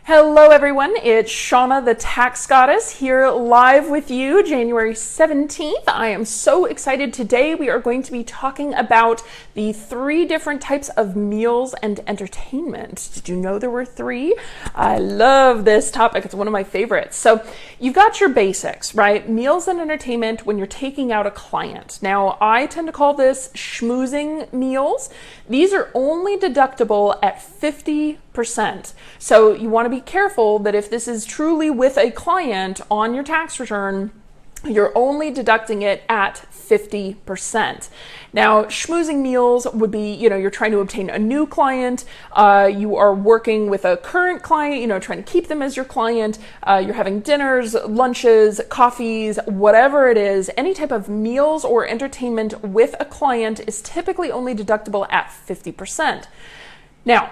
Hello everyone, it's Shauna the Tax Goddess here live with you January 17th. I am so excited. Today we are going to be talking about the 3 different types of meals and entertainment. Did you know there were 3? I love this topic. It's one of my favorites. So you've got your basics, right? Meals and entertainment when you're taking out a client. Now I tend to call this schmoozing meals. These are only deductible at 50%. So you want to be careful that if this is truly with a client on your tax return, you're only deducting it at 50%. Now, schmoozing meals would be, you're trying to obtain a new client, you are working with a current client, trying to keep them as your client, you're having dinners, lunches, coffees, whatever it is, any type of meals or entertainment with a client is typically only deductible at 50%. Now,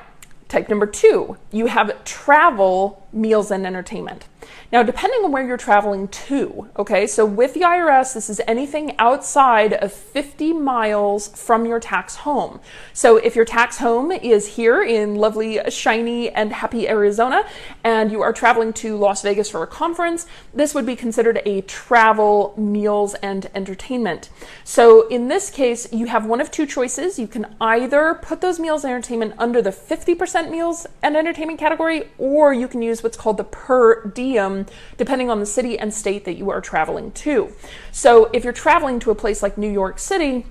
type number 2, you have travel meals and entertainment. Now, depending on where you're traveling to, okay, so with the IRS, this is anything outside of 50 miles from your tax home. So if your tax home is here in lovely, shiny, and happy Arizona, and you are traveling to Las Vegas for a conference, this would be considered a travel meals and entertainment. So in this case, you have one of 2 choices. You can either put those meals and entertainment under the 50% meals and entertainment category, or you can use what's called the per diem, depending on the city and state that you are traveling to. So if you're traveling to a place like New York City,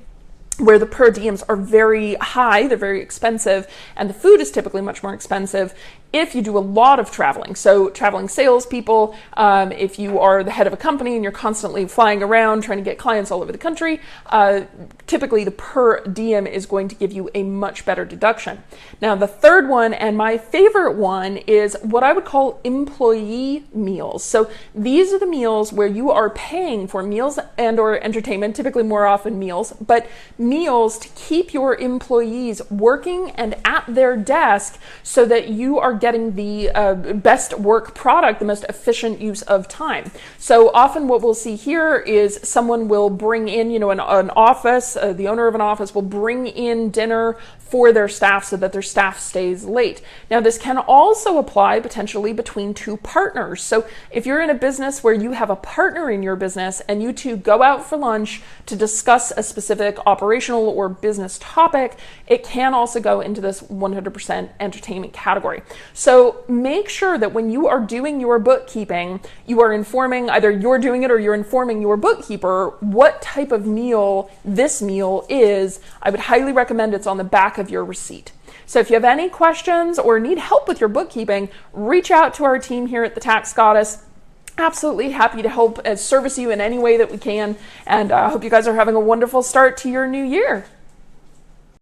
where the per diems are very high, they're very expensive, and the food is typically much more expensive if you do a lot of traveling. So traveling salespeople, if you are the head of a company and you're constantly flying around trying to get clients all over the country, typically the per diem is going to give you a much better deduction. Now, the third one, and my favorite one, is what I would call employee meals. So these are the meals where you are paying for meals and or entertainment, typically more often meals, but meals to keep your employees working and at their desk so that you are getting the best work product, the most efficient use of time. So often what we'll see here is someone will bring in, an office, the owner of an office will bring in dinner for their staff so that their staff stays late. Now, this can also apply potentially between 2 partners. So if you're in a business where you have a partner in your business and you 2 go out for lunch to discuss a specific operational or business topic, it can also go into this 100% entertainment category. So make sure that when you are doing your bookkeeping, you are informing, either you're doing it or you're informing your bookkeeper what type of meal this meal is. I would highly recommend it's on the back of your receipt. So if you have any questions or need help with your bookkeeping, reach out to our team here at the Tax Goddess. Absolutely happy to help service you in any way that we can. And I hope you guys are having a wonderful start to your new year.